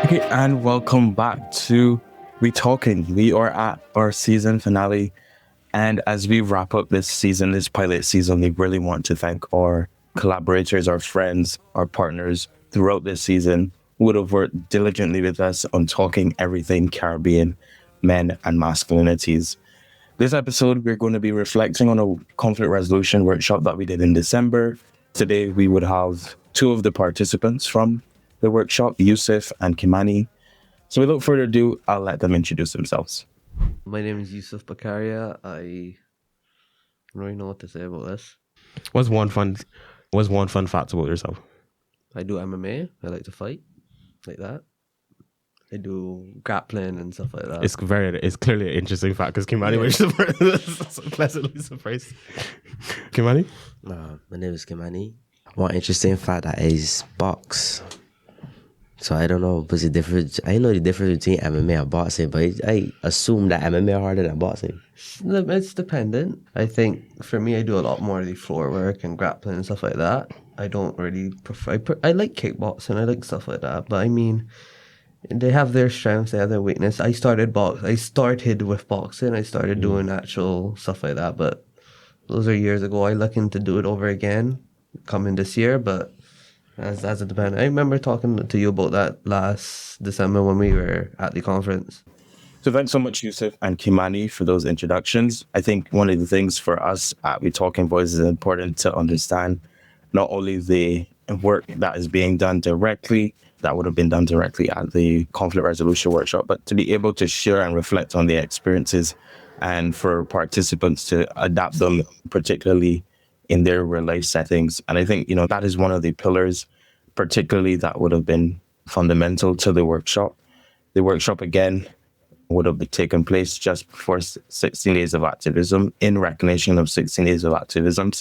Okay, and welcome back to WeTalking. We are at our season finale. And as we wrap up this season, this pilot season, we really want to thank our collaborators, our friends, our partners throughout this season who would have worked diligently with us on talking everything Caribbean, men, and masculinities. This episode, we're going to be reflecting on a conflict resolution workshop that we did in December. Today, we would have two of the participants from the workshop, Yusuf and Kimani. So without further ado, I'll let them introduce themselves. My name is Yusuf Bakaria. I don't really know what to say about this. What's one fun fact about yourself? I do MMA. I like to fight, like that. I do grappling and stuff like that. It's clearly an interesting fact because Kimani was pleasantly surprised. Kimani? My name is Kimani. One interesting fact that is box. So I don't know what's the difference. I know the difference between MMA and boxing, but I assume that MMA harder than boxing. It's dependent. I think for me, I do a lot more of the floor work and grappling and stuff like that. I don't really prefer. I like kickboxing. I like stuff like that. But I mean, they have their strengths. They have their weakness. I started with boxing. I started doing actual stuff like that. But those are years ago. I'm looking to do it over again coming this year. But as it depends. I remember talking to you about that last December when we were at the conference. So thanks so much, Yusuf and Kimani, for those introductions. I think one of the things for us at WeTalking Boys is important to understand not only the work that is being done directly, that would have been done directly at the conflict resolution workshop, but to be able to share and reflect on the experiences and for participants to adapt them, particularly in their real life settings. And I think, that is one of the pillars, particularly that would have been fundamental to the workshop. The workshop, again, would have taken place just before 16 days of activism, in recognition of 16 days of activism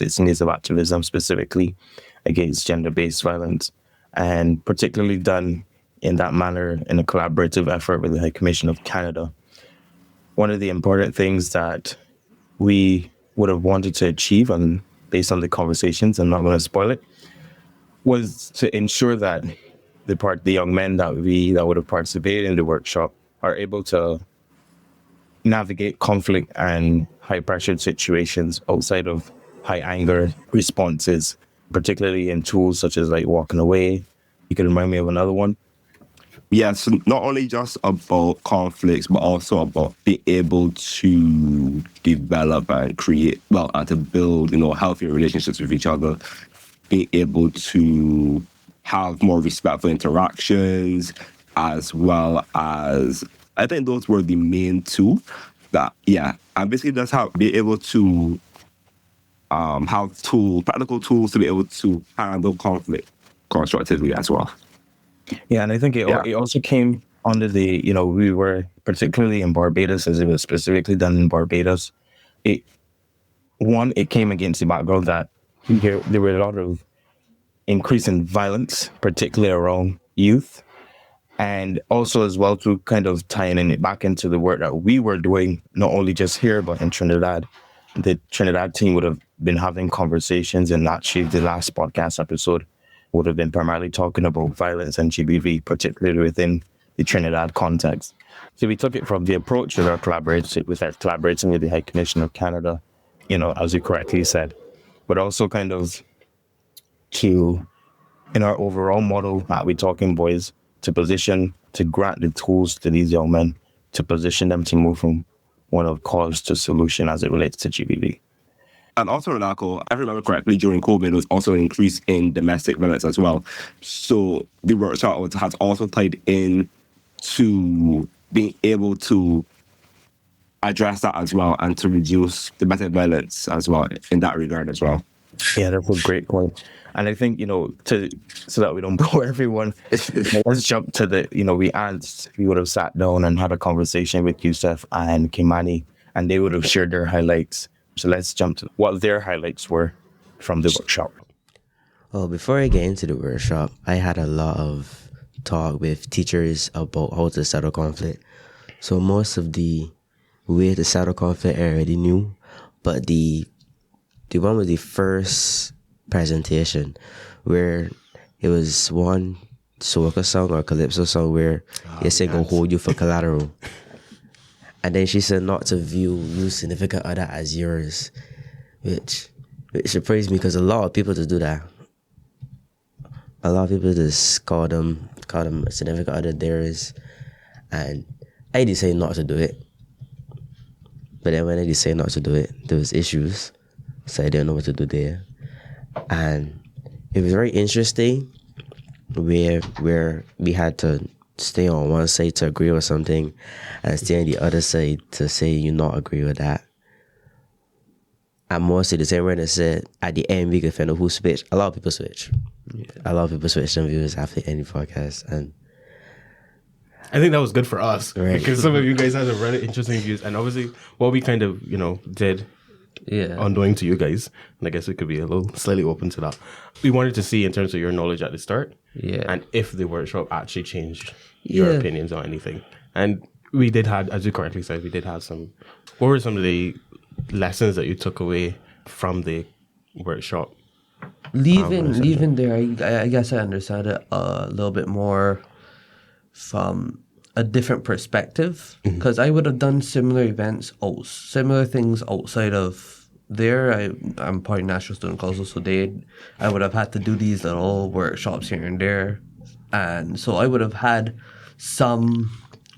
specifically against gender-based violence, and particularly done in that manner in a collaborative effort with the High Commission of Canada. One of the important things that we would have wanted to achieve, and based on the conversations, I'm not going to spoil it, was to ensure that the young men that would have participated in the workshop are able to navigate conflict and high pressured situations outside of high anger responses, particularly in tools such as like walking away. You can remind me of another one. Yes, not only just about conflicts, but also about being able to develop and create, and to build, healthier relationships with each other, being able to have more respectful interactions, as well as, I think those were the main two and basically just be able to have practical tools to be able to handle conflict constructively as well. Yeah, and I think it also came under the, we were particularly in Barbados, as it was specifically done in Barbados. It came against the background that there were a lot of increasing violence, particularly around youth. And also as well to kind of tying it back into the work that we were doing, not only just here, but in Trinidad. The Trinidad team would have been having conversations, and actually the last podcast episode would have been primarily talking about violence and GBV, particularly within the Trinidad context. So we took it from the approach with our collaborating with the High Commission of Canada, as you correctly said, but also kind of in our overall model at WeTalking Boys, to grant the tools to these young men to position them to move from one of cause to solution as it relates to GBV. And also, Renako, if I remember correctly, during COVID, there was also an increase in domestic violence as well. So the workshop has also tied in to being able to address that as well and to reduce domestic violence as well in that regard as well. Yeah, that's a great point. And I think, so that we don't bore everyone, let's jump to we would have sat down and had a conversation with Yusuf and Kimani, and they would have shared their highlights. So let's jump to what their highlights were from the workshop. Well, before I get into the workshop, I had a lot of talk with teachers about how to settle conflict. So most of the way to settle conflict I already knew, but the one with the first presentation where it was one soca song or calypso song where you say go hold you for collateral. And then she said not to view your significant other as yours, which surprised me because a lot of people just do that. A lot of people just call them a significant other theirs, and I decided not to do it. But then when I decided not to do it, there was issues, so I didn't know what to do there. And it was very interesting where we had to stay on one side to agree with something and stay on the other side to say you not agree with that. And mostly the same way they said at the end we could find out who switched. A lot of people switch. Yeah. A lot of people switch their views after any podcast, and I think that was good for us, right? Because some of you guys had a really interesting views, and obviously what we kind of did, unknowing to you guys, and I guess we could be a little slightly open to that. We wanted to see in terms of your knowledge at the start, and if the workshop actually changed your opinions on anything. And we did have, as you correctly said, we did have some. What were some of the lessons that you took away from the workshop? Leaving there, I guess I understand it a little bit more from a different perspective, because I would have done similar things outside of there. I'm part of National Student Council, so I would have had to do these little workshops here and there, and so I would have had some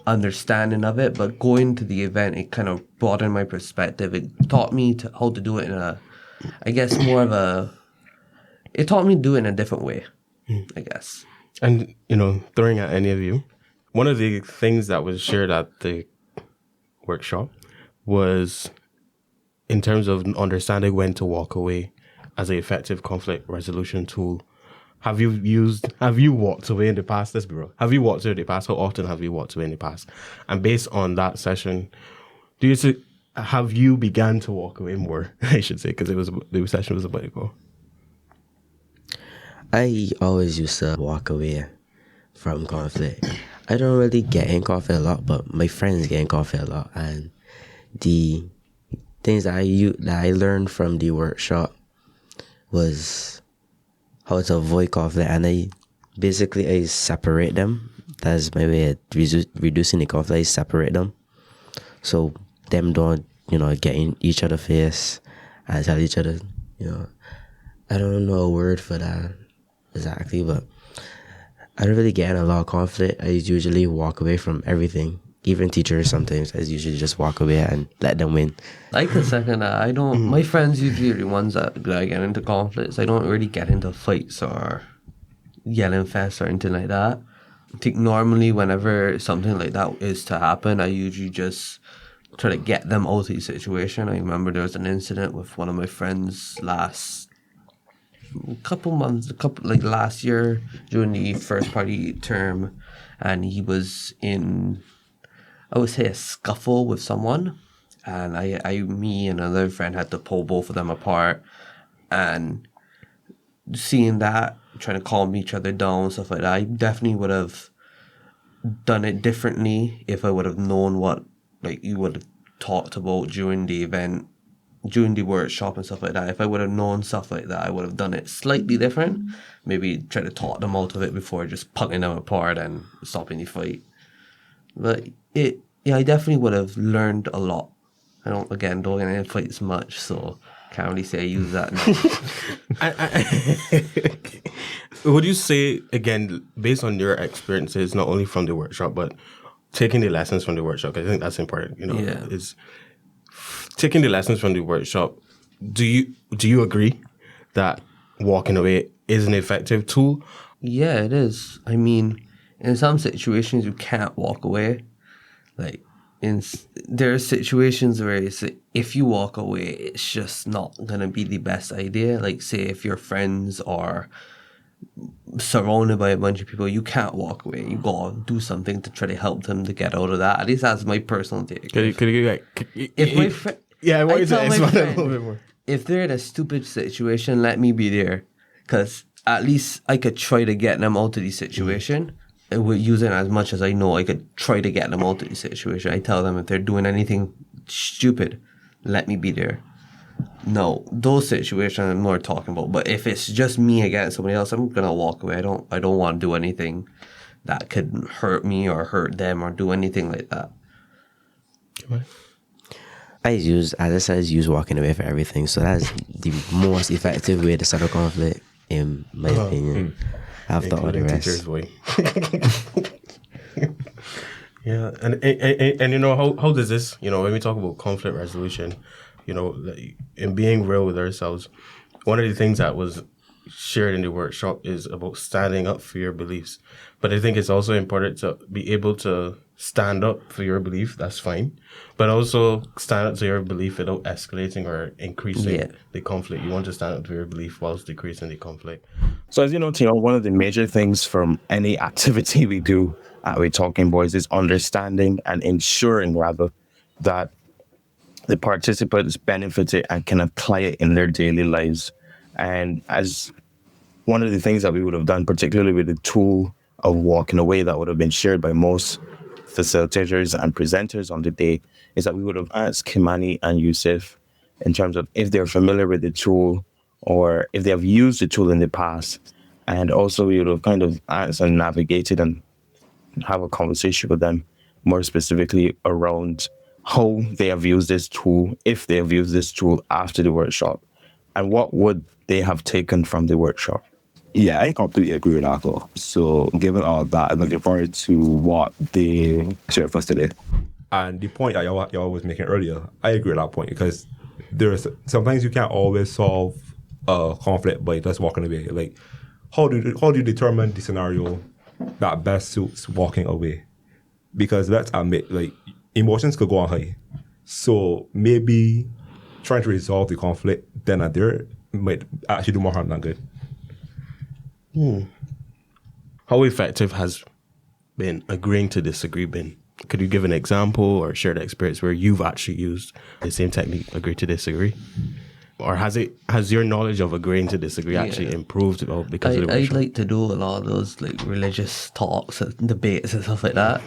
understanding of it. But going to the event, it kind of broadened my perspective. It taught me how to do it it taught me to do it in a different way, I guess. And, throwing at any of you, one of the things that was shared at the workshop was in terms of understanding when to walk away as an effective conflict resolution tool. Have you walked away in the past? Let's be real. Have you walked away in the past? How often have you walked away in the past? And based on that session, have you began to walk away more, I should say, because the session was about to go? I always used to walk away from conflict. I don't really get in conflict a lot, but my friends get in conflict a lot. And the things that I learned from the workshop was how to avoid conflict. And I separate them. That's my way of reducing the conflict. I separate them. So them don't, get in each other's face and tell each other, I don't know a word for that exactly, but I don't really get in a lot of conflict. I usually walk away from everything. Even teachers, sometimes I usually just walk away and let them win. I can second that. I don't. My friends usually are the ones that get into conflicts. I don't really get into fights or yelling fest or anything like that. I think normally whenever something like that is to happen, I usually just try to get them out of the situation. I remember there was an incident with one of my friends last year during the first party term, and he was in, I would say, a scuffle with someone, and me and another friend had to pull both of them apart, and seeing that, trying to calm each other down, stuff like that, I definitely would have done it differently if I would have known what you would have talked about during the event, during the workshop and stuff like that. If I would have known stuff like that, I would have done it slightly different. Maybe try to talk them out of it before just pulling them apart and stopping the fight. But I definitely would have learned a lot. I don't get into fights much, so can't really say I use that now. Would you say, again, based on your experiences, not only from the workshop, but taking the lessons from the workshop, I think that's important, is taking the lessons from the workshop, do you agree that walking away is an effective tool? Yeah, it is. I mean, in some situations you can't walk away. There are situations where if you walk away, it's just not gonna be the best idea. Like, say if your friends are surrounded by a bunch of people, you can't walk away. You gotta do something to try to help them to get out of that. At least that's my personal take. I want you to explain a little bit more. If they're in a stupid situation, let me be there, because at least I could try to get them out of the situation. Using as much as I know, I could try to get them out of the situation. I tell them if they're doing anything stupid, let me be there. No, those situations I'm more talking about. But if it's just me against somebody else, I'm gonna walk away. I don't want to do anything that could hurt me or hurt them or do anything like that. I use walking away for everything. So that's the most effective way to settle conflict, in my opinion. After all the Including rest. teacher's way. Yeah, and you know how does this, you know, when we talk about conflict resolution, you know, like, in being real with ourselves, one of the things that was shared in the workshop is about standing up for your beliefs. But I think it's also important to be able to stand up for your belief. That's fine, but also stand up to your belief without escalating or increasing the conflict. You want to stand up to your belief whilst decreasing the conflict. So as you know, Tino, one of the major things from any activity we do at We Talking Boys is understanding and ensuring, rather, that the participants benefit it and can apply it in their daily lives. And as one of the things that we would have done, particularly with the tool of walking away that would have been shared by most facilitators and presenters on the day, is that we would have asked Kimani and Yusuf in terms of if they're familiar with the tool or if they have used the tool in the past. And also we would have kind of asked and navigated and have a conversation with them more specifically around how they have used this tool, if they have used this tool after the workshop, and what would they have taken from the workshop. Yeah, I completely agree with that. Though. So, given all that, I'm looking forward to what they shared for us today. And the point that y'all was making earlier, I agree with that point because there's sometimes you can't always solve a conflict by just walking away. Like, how do you determine the scenario that best suits walking away? Because let's admit, like, emotions could go on high. So maybe trying to resolve the conflict then and there might actually do more harm than good. How effective has been agreeing to disagree been? Could you give an example or share the experience where you've actually used the same technique, agree to disagree? Or has your knowledge of agreeing to disagree actually improved because of the I'd workshop? like to do a lot of those like religious talks and debates and stuff like that,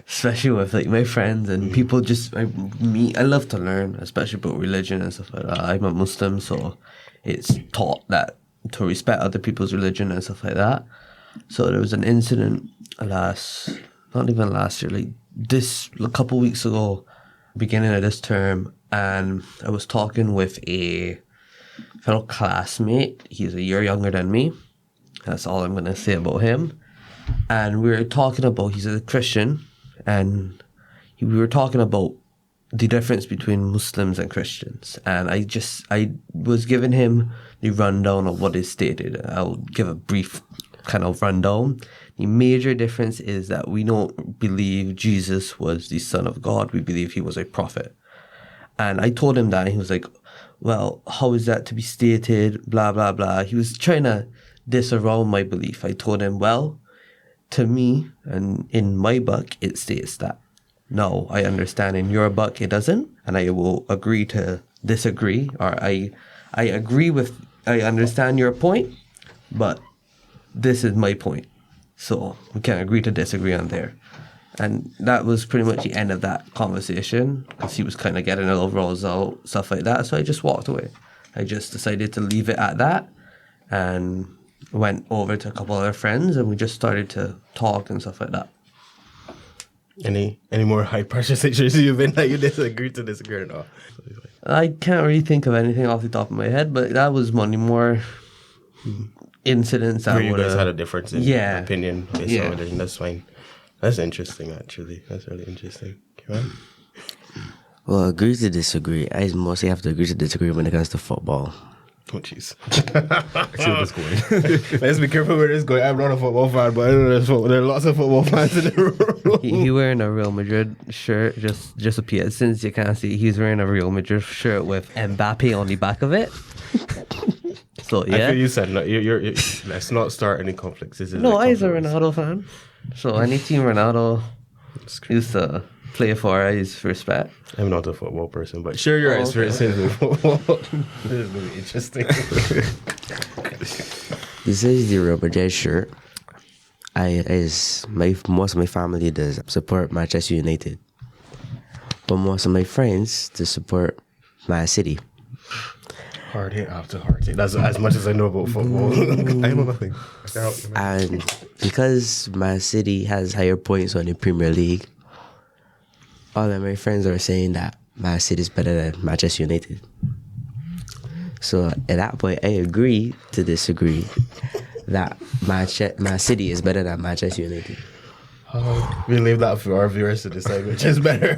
especially with like my friends and people I love to learn, especially about religion and stuff like that. I'm a Muslim, so it's taught that to respect other people's religion and stuff like that. So there was an incident not even last year, like a couple weeks ago, beginning of this term, and I was talking with a fellow classmate. He's a year younger than me. That's all I'm going to say about him. And we were talking about, he's a Christian, and we were talking about the difference between Muslims and Christians. And I was giving him the rundown of what is stated. I'll give a brief kind of rundown. The major difference is that we don't believe Jesus was the Son of God. We believe he was a prophet. And I told him that, and he was like, well, how is that to be stated? Blah, blah, blah. He was trying to disavow my belief. I told him, well, to me, and in my book, it states that. No, I understand in your book it doesn't, and I will agree to disagree, or I understand your point, but this is my point. So we can agree to disagree on there. And that was pretty much the end of that conversation because he was kind of getting a little rolls out, stuff like that. So I just walked away. I just decided to leave it at that and went over to a couple other friends and we just started to talk and stuff like that. Any more high pressure situations you've been that you disagree to disagree or not? I can't really think of anything off the top of my head, but that was one more incidents that where you guys had a difference in opinion based on religion. That's fine. That's interesting, actually. That's really interesting. Right? Well, agree to disagree. I mostly have to agree to disagree when it comes to football. Oh, jeez. See where this going. Let's be careful where this is going. I'm not a football fan, but I know there are lots of football fans in the room. He wearing a Real Madrid shirt, just appeared. Since you can't see, he's wearing a Real Madrid shirt with Mbappe on the back of it. So, yeah. I feel you said, no, you're let's not start any conflicts. This is no, I was a Ronaldo fan. So any team Ronaldo used to play for, I used to respect. I'm not a football person, but share your experiences with football. This is really interesting. This is the Real Madrid shirt. Most of my family does support Manchester United, but most of my friends to support Man City. Hard hit after hard hit. That's as much as I know about football. I know nothing. I can't help you, man. And because Man City has higher points on the Premier League, all of my friends are saying that Man City is better than Manchester United. So at that point, I agree to disagree that Man City is better than Manchester United. We leave that for our viewers to decide which is better.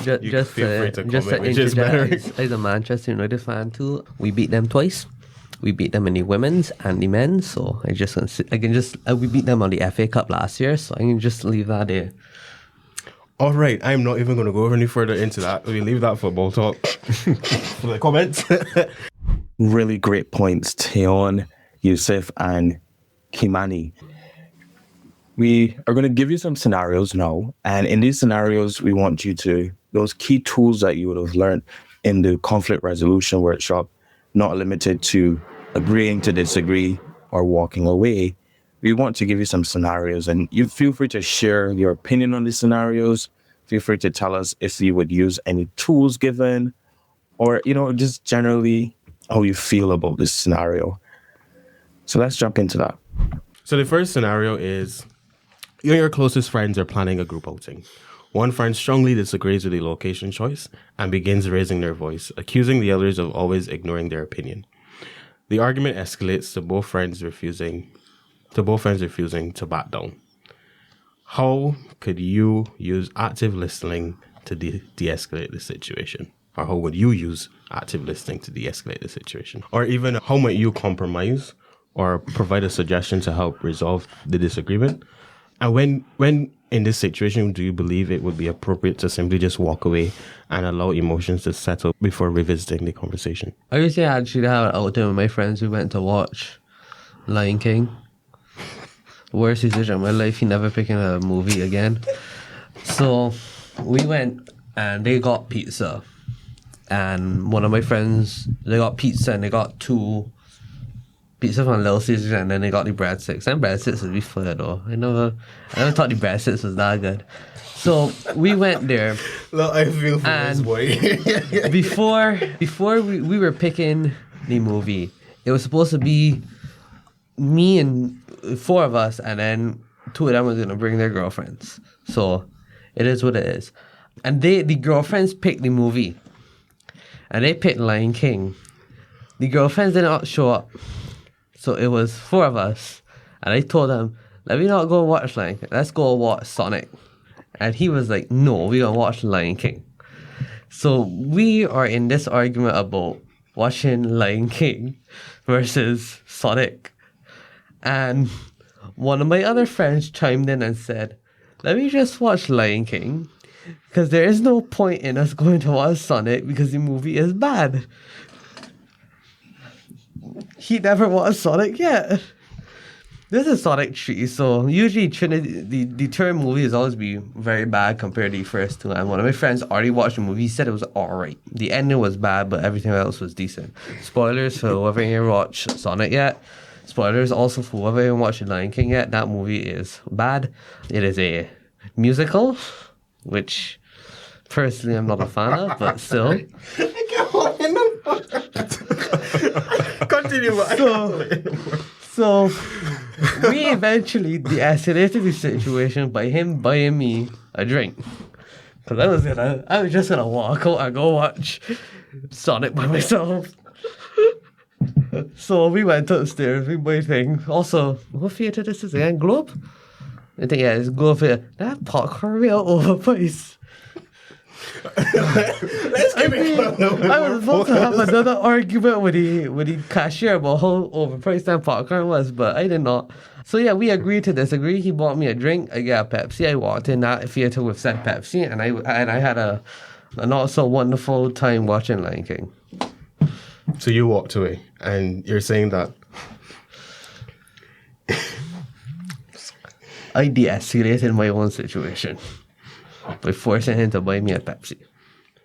Just feel free to just comment which is better. as a Manchester United fan too, we beat them twice. We beat them in the women's and the men's. So we beat them on the FA Cup last year. So I can just leave that there. All right, I'm not even going to go any further into that. We leave that football talk for the comments. Really great points, Teon, Yusuf, and Kimani. We are going to give you some scenarios now. And in these scenarios, we want you to, those key tools that you would have learned in the conflict resolution workshop, not limited to agreeing to disagree or walking away. We want to give you some scenarios, and you feel free to share your opinion on these scenarios. Feel free to tell us if you would use any tools given, or, just generally how you feel about this scenario. So let's jump into that. So the first scenario is you and your closest friends are planning a group outing. One friend strongly disagrees with the location choice and begins raising their voice, accusing the others of always ignoring their opinion. The argument escalates to both friends refusing to back down. How could you use active listening to de-escalate the situation? Or how would you use active listening to de-escalate the situation? Or even how might you compromise or provide a suggestion to help resolve the disagreement? And when in this situation, do you believe it would be appropriate to simply just walk away and allow emotions to settle before revisiting the conversation? I used to actually have an outing with my friends. We went to watch Lion King. Worst decision of my life. He never picking a movie again. So we went and they got pizza. And one of my friends, they got pizza and they got 2 pizza from Little Caesars, and then they got the breadsticks. And breadsticks would be fun though. I never thought the breadsticks was that good. So we went there. Look, I feel for this boy. before we were picking the movie, it was supposed to be me and 4 of us, and then 2 of them was gonna bring their girlfriends. So it is what it is. And the girlfriends picked the movie, and they picked Lion King. The girlfriends did not show up. So it was 4 of us, and I told him, let me not go watch Lion King. Let's go watch Sonic. And he was like, no, we're going to watch Lion King. So we are in this argument about watching Lion King versus Sonic. And one of my other friends chimed in and said, let me just watch Lion King, because there is no point in us going to watch Sonic because the movie is bad. He never watched Sonic yet. This is Sonic 3, so usually the third movie is always be very bad compared to the first 2. And one of my friends already watched the movie. He said it was alright. The ending was bad, but everything else was decent. Spoilers for whoever ain't watched Sonic yet. Spoilers also for whoever ain't watched Lion King yet. That movie is bad. It is a musical, which personally I'm not a fan of, but still. Continue. So we eventually de-escalated the situation by him buying me a drink. Because I was just gonna walk out and go watch Sonic by myself. So we went upstairs, we bought things. Also, what theater this is again? Globe? I think it's Globe Theater. That popcorn real overpriced. I was about to have another argument with the cashier about how overpriced that popcorn was, but I did not. So yeah, we agreed to disagree. He bought me a drink. I got a Pepsi. I walked in that theater with said Pepsi, and I had a not so wonderful time watching Lion King. So you walked away, and you're saying that I de-escalated my own situation by forcing him to buy me a Pepsi.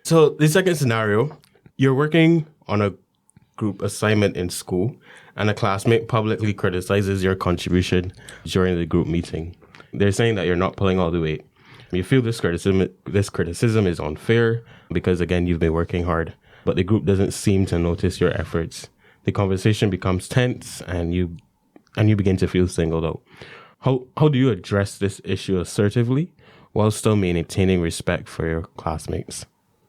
So the second scenario, you're working on a group assignment in school, and a classmate publicly criticizes your contribution during the group meeting. They're saying that you're not pulling all the weight. You feel this criticism is unfair because, again, you've been working hard. but the group doesn't seem to notice your efforts. The conversation becomes tense, and you begin to feel singled out. How do you address this issue assertively while still maintaining respect for your classmates?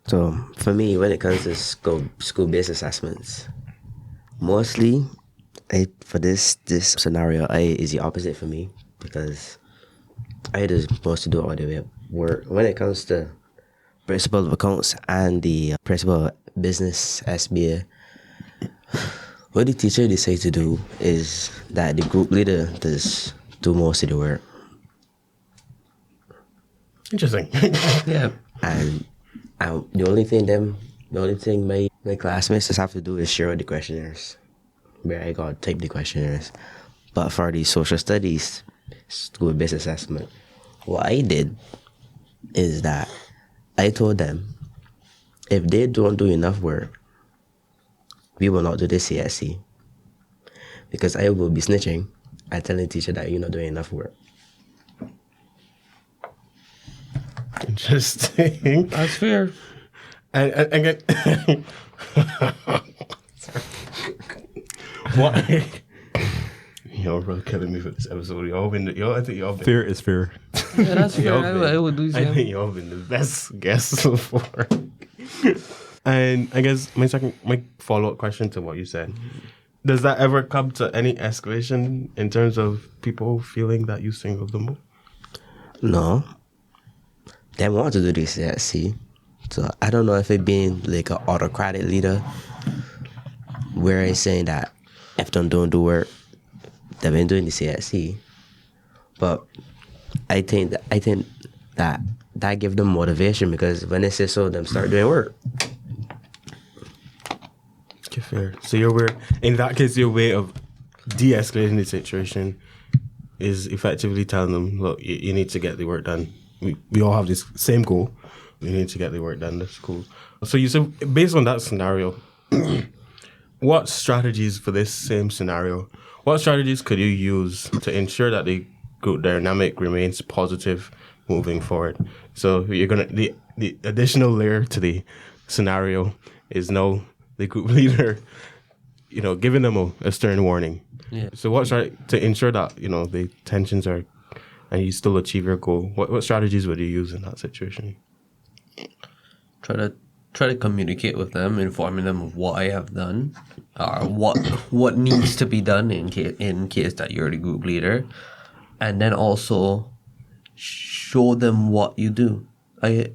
So for me, when it comes to school-based assessments, mostly for this scenario, is the opposite for me, because I just supposed to do all the way work. When it comes to principal of accounts and the principal of business SBA, what the teacher decides to do is that the group leader does do most of the work. Interesting. Yeah. And the only thing my classmates just have to do is share the questionnaires, where I got type the questionnaires. But for the social studies school-based assessment, what I did is that I told them, if they don't do enough work, we will not do the CSC, because I will be snitching and telling the teacher that you're not doing enough work. Interesting. That's fair. And again, what? Y'all really killing me for this episode. I think y'all been, Fear is fear. Yeah, that's fair. I would do I so. think y'all been the best guests so far. And I guess my follow-up question to what you said, does that ever come to any escalation in terms of people feeling that you singled them out? No. They want to do the CSC. So I don't know if it being like an autocratic leader where he's saying that if them don't do work, they've been doing the CSC. But I think that give them motivation, because when they say so, them start doing work. Okay, fair. So in that case, your way of de-escalating the situation is effectively telling them, look, you need to get the work done. We all have this same goal. We need to get the work done. That's cool. So you said, based on that scenario, what strategies for this same scenario, what strategies could you use to ensure that the group dynamic remains positive moving forward? So the additional layer to the scenario is now the group leader, giving them a stern warning. Yeah. So to ensure that, the tensions are, and you still achieve your goal, what strategies would you use in that situation? Try to communicate with them, informing them of what I have done, or what needs to be done in case that you're the group leader, and then also show them what you do. I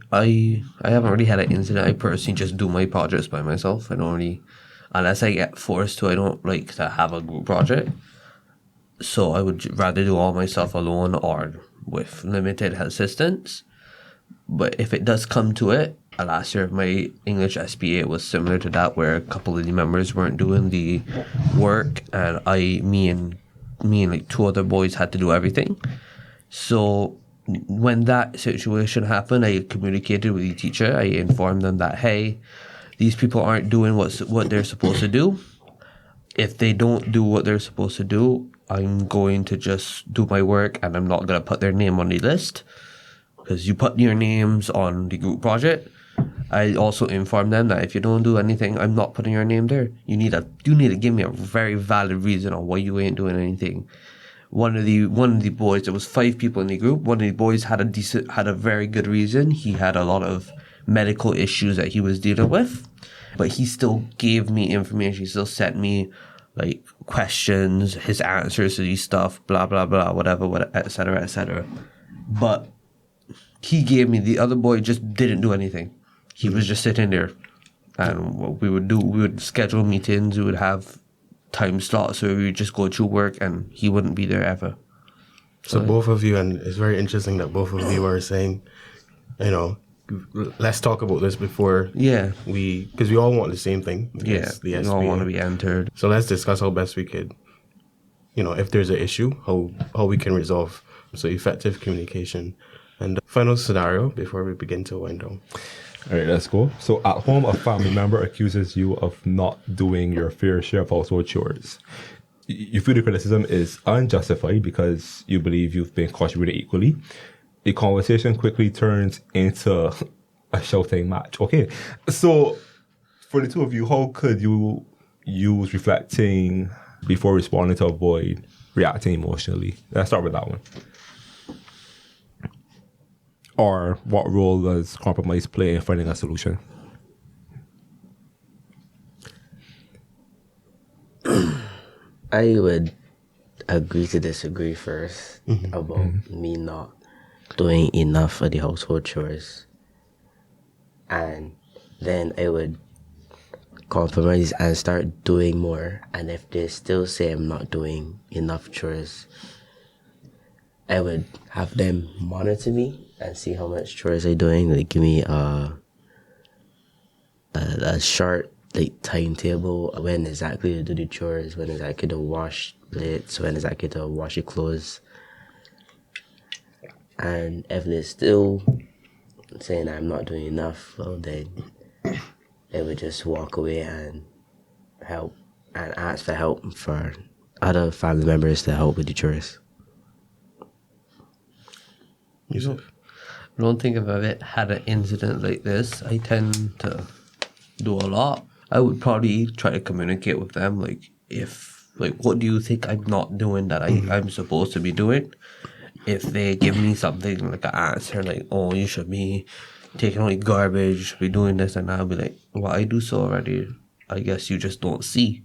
haven't really had an incident. I personally just do my projects by myself. I don't really, unless I get forced to, I don't like to have a group project. So I would rather do all my stuff alone or with limited assistance. But if it does come to it, last year my English SBA was similar to that, where a couple of the members weren't doing the work, and me and like two other boys had to do everything. So when that situation happened, I communicated with the teacher. I informed them that, hey, these people aren't doing what they're supposed to do. If they don't do what they're supposed to do, I'm going to just do my work, and I'm not going to put their name on the list, because you put your names on the group project. I also informed them that if you don't do anything, I'm not putting your name there. You need to give me a very valid reason on why you ain't doing anything. One of the boys, there was 5 people in the group. One of the boys had a very good reason. He had a lot of medical issues that he was dealing with, but he still gave me information. He still sent me like questions, his answers to these stuff, blah blah blah, whatever, etc., etc. But he gave me, the other boy just didn't do anything. He was just sitting there, and what we would schedule meetings. We would have time slots where we would just go through work, and he wouldn't be there ever. So both of you, and it's very interesting that both of you are saying, let's talk about this before. Yeah. Because we all want the same thing. Yeah. The We SBA. all want to be entered. So let's discuss how best we could, if there's an issue, how we can resolve. So effective communication. And the final scenario before we begin to wind down. All right, let's go. So at home, a family member accuses you of not doing your fair share of household chores. You feel the criticism is unjustified because you believe you've been contributed equally. The conversation quickly turns into a shouting match. Okay, so for the two of you, how could you use reflecting before responding to avoid reacting emotionally? Let's start with that one. Or what role does compromise play in finding a solution? I would agree to disagree first about me not doing enough for the household chores. And then I would compromise and start doing more. And if they still say I'm not doing enough chores, I would have them monitor me and see how much chores I'm doing. Like give me a short timetable when exactly to do the chores, when exactly to wash plates, when exactly to wash your clothes. And if they're still saying I'm not doing enough, well then I would just walk away and help and ask for help for other family members to help with the chores. Yusuf? I don't think I've ever had an incident like this. I tend to do a lot. I would probably try to communicate with them, what do you think I'm not doing that I'm supposed to be doing? If they give me something like an answer, like, oh, you should be taking out garbage, you should be doing this, and I'll be like, well, I do so already. I guess you just don't see,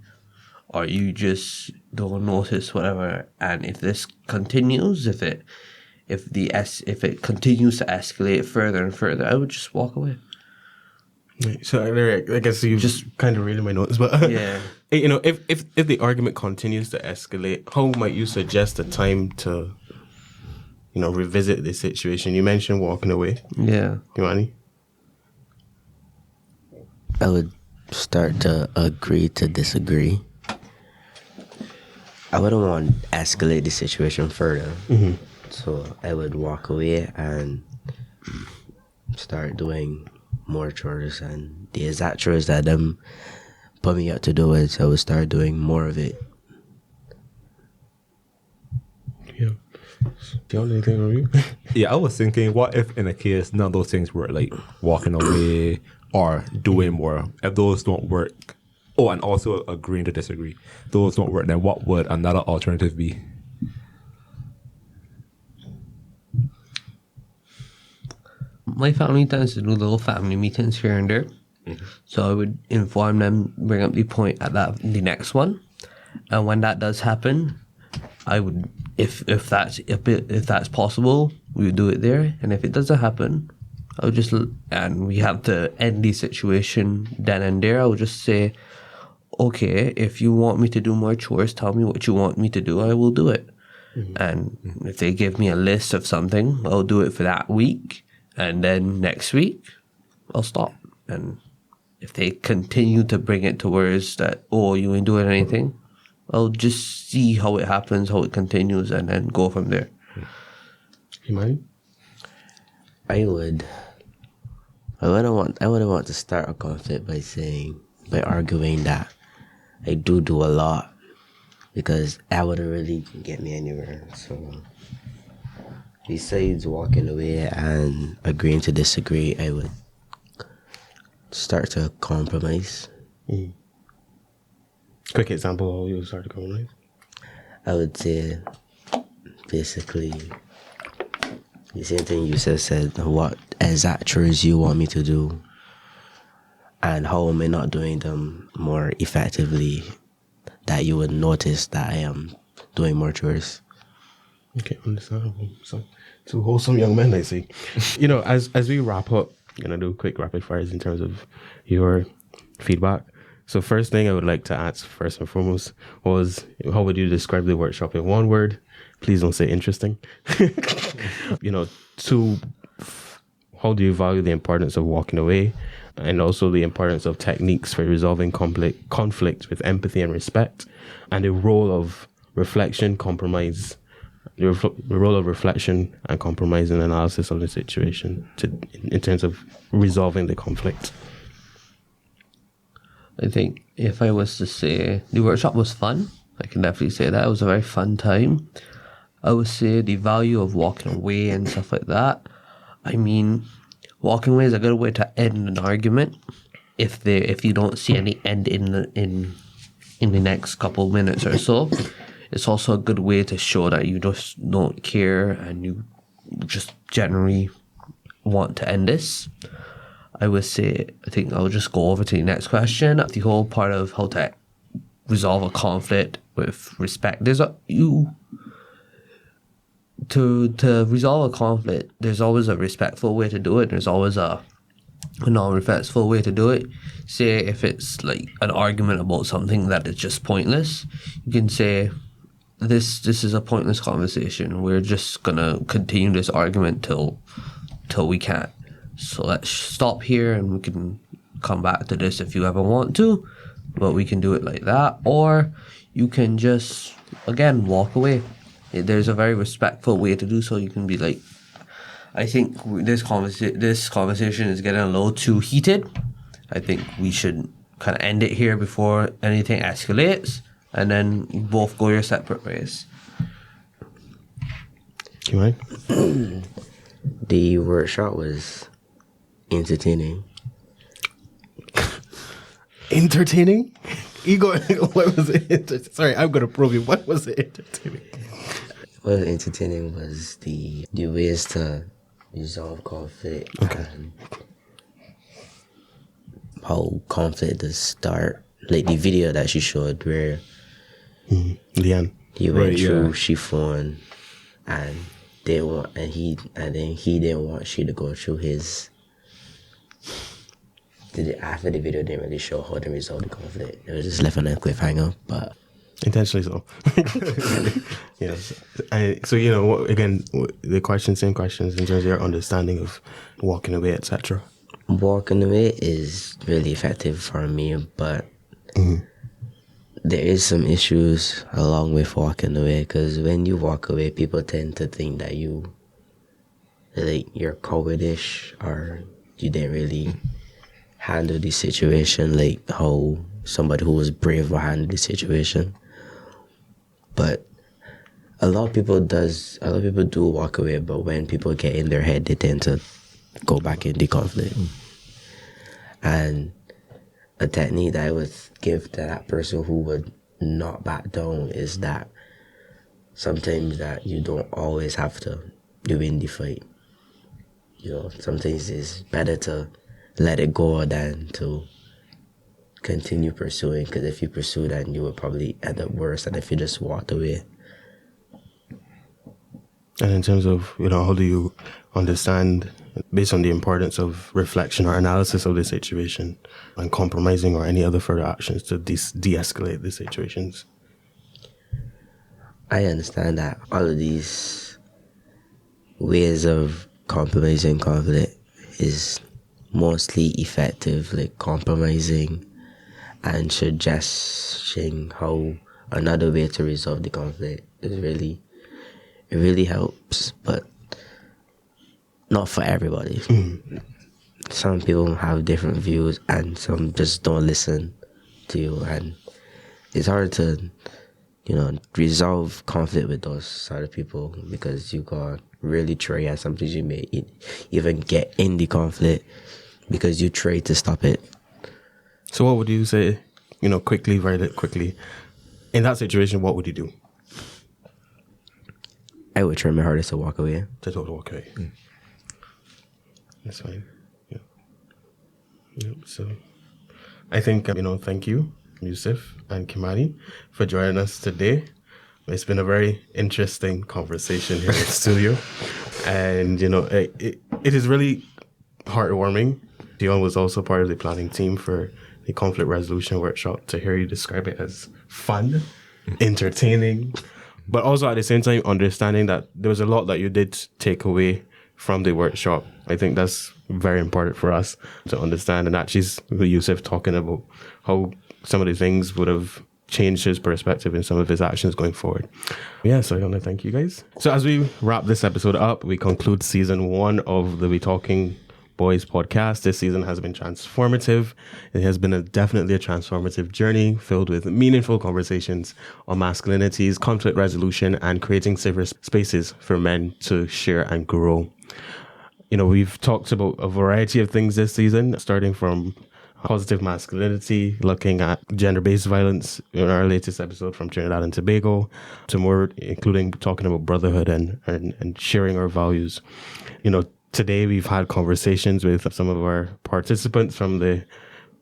or you just don't notice, whatever. And if this continues, if it continues to escalate further and further, I would just walk away. Right. So I guess you just kind of reading my notes, but Yeah. If the argument continues to escalate, how might you suggest a time to, revisit the situation? You mentioned walking away. Yeah. Imani? I would start to agree to disagree. I wouldn't want to escalate the situation further. So I would walk away and start doing more chores, and the exact chores that them put me up to do it, so I would start doing more of it. Yeah. Do you have anything on you? Yeah, I was thinking, what if in a case none of those things work, like walking away or doing more? If those don't work, and also agreeing to disagree, those don't work, then what would another alternative be? My family tends to do little family meetings here and there. So I would inform them, bring up the point at the next one. And when that does happen, I would, if that's possible, we would do it there. And if it doesn't happen, I would and we have to end the situation then and there. I would just say, okay, if you want me to do more chores, tell me what you want me to do. I will do it. And if they give me a list of something, I'll do it for that week. And then next week, I'll stop. And if they continue to bring it towards that, oh, you ain't doing anything, I'll just see how it happens, how it continues, and then go from there. Imani? I wouldn't want to start a conflict by arguing that I do a lot, because that wouldn't really get me anywhere. So besides walking away and agreeing to disagree, I would start to compromise. Quick example of how you start to compromise. I would say basically the same thing you said, what exact chores you want me to do and how am I not doing them more effectively, that you would notice that I am doing more chores. Okay, understandable. So, two wholesome young men, I see. As we wrap up, I'm going to do quick rapid fires in terms of your feedback. So first thing I would like to ask first and foremost was, how would you describe the workshop in one word? Please don't say interesting. Two, how do you value the importance of walking away, and also the importance of techniques for resolving conflict with empathy and respect, and the role of reflection, compromise, the role of reflection and compromise and analysis of the situation in terms of resolving the conflict. I think if I was to say the workshop was fun, I can definitely say that. It was a very fun time. I would say the value of walking away and stuff like that. I mean, walking away is a good way to end an argument. if you don't see any end in the next couple minutes or so, it's also a good way to show that you just don't care and you just generally want to end this. I would say, I think I'll just go over to the next question. The whole part of how to resolve a conflict with respect. To resolve a conflict, there's always a respectful way to do it. There's always a non-respectful way to do it. Say if it's like an argument about something that is just pointless, you can say, this is a pointless conversation. We're just gonna continue this argument till we can't. So let's stop here and we can come back to this if you ever want to, but we can do it like that. Or you can just, again, walk away. There's a very respectful way to do so. You can be like, I think this conversation is getting a little too heated. I think we should kind of end it here before anything escalates, and then you both go your separate ways. You mind? The workshop was entertaining. Entertaining? Igor, what was it? Sorry, I'm gonna probe you. What was it entertaining? What was entertaining was the ways to resolve conflict and how conflict does start. Like the video that she showed where Leanne. he went through chiffon and he didn't want she to go through his. After the video didn't really show how to resolve the conflict. It was just left on a cliffhanger, but intentionally so. Yes. So again, the same questions in terms of your understanding of walking away, etc. Walking away is really effective for me, but there is some issues along with walking away, because when you walk away, people tend to think that you're cowardish or you didn't really handle the situation like how somebody who was brave will handle the situation. But a lot of people do walk away, but when people get in their head, they tend to go back in the conflict. And a technique that I would give to that person who would not back down is that sometimes that you don't always have to win the fight. Sometimes it's better to let it go than to continue pursuing, because if you pursue, then you will probably end up worse than if you just walked away. And in terms of, how do you understand, based on the importance of reflection or analysis of the situation and compromising or any other further actions to de-escalate the situations? I understand that all of these ways of compromising conflict is mostly effective, like compromising and suggesting how another way to resolve the conflict is it really helps, but not for everybody. Some people have different views and some just don't listen to you, and it's hard to resolve conflict with those sort of people, because you got really try, and sometimes you may even get in the conflict because you try to stop it. So what would you say, very quickly, in that situation, what would you do? I would try my hardest to walk away. To walk away. That's fine. Yeah. So I think, thank you, Yusuf and Kimani, for joining us today. It's been a very interesting conversation here in the studio. And, it is really heartwarming. Dion was also part of the planning team for the conflict resolution workshop. To hear you describe it as fun, entertaining, but also at the same time understanding that there was a lot that you did take away from the workshop. I think that's very important for us to understand. And actually, Yusuf talking about how some of the things would have changed his perspective in some of his actions going forward. Yeah, so I want to thank you guys. So as we wrap this episode up, we conclude season 1 of the WeTalking Boys podcast. This season has been transformative. It has been definitely a transformative journey filled with meaningful conversations on masculinities, conflict resolution, and creating safer spaces for men to share and grow. We've talked about a variety of things this season, starting from positive masculinity, looking at gender-based violence in our latest episode from Trinidad and Tobago, to more including talking about brotherhood and sharing our values. Today we've had conversations with some of our participants from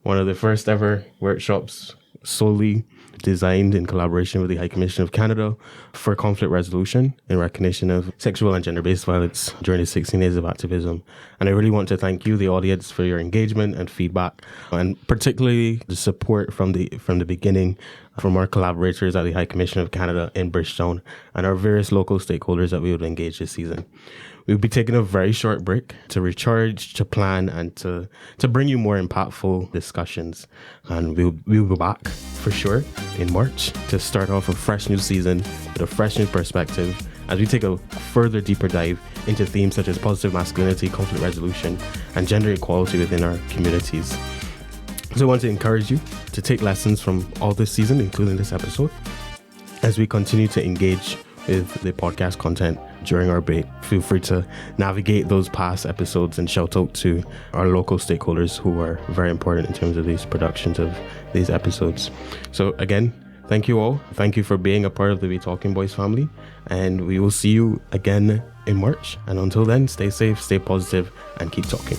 one of the first ever workshops solely designed in collaboration with the High Commission of Canada for conflict resolution in recognition of sexual and gender-based violence during the 16 days of activism. And I really want to thank you, the audience, for your engagement and feedback, and particularly the support from the beginning from our collaborators at the High Commission of Canada in Bridgetown and our various local stakeholders that we would engage this season. We'll be taking a very short break to recharge, to plan, and to bring you more impactful discussions. And we'll be back for sure in March to start off a fresh new season with a fresh new perspective as we take a further deeper dive into themes such as positive masculinity, conflict resolution, and gender equality within our communities. So I want to encourage you to take lessons from all this season, including this episode, as we continue to engage with the podcast content during our break. Feel free to navigate those past episodes and shout out to our local stakeholders who are very important in terms of these productions of these episodes. So again, thank you all. Thank you for being a part of the WeTalking Boys family, and we will see you again in March. And until then, stay safe, stay positive, and keep talking.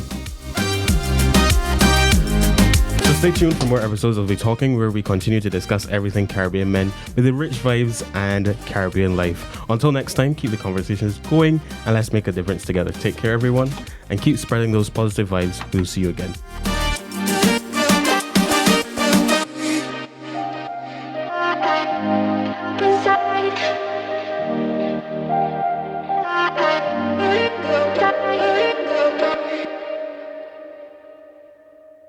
So stay tuned for more episodes of WeTalking, where we continue to discuss everything Caribbean men with the rich vibes and Caribbean life. Until next time, keep the conversations going and let's make a difference together. Take care, everyone, and keep spreading those positive vibes. We'll see you again.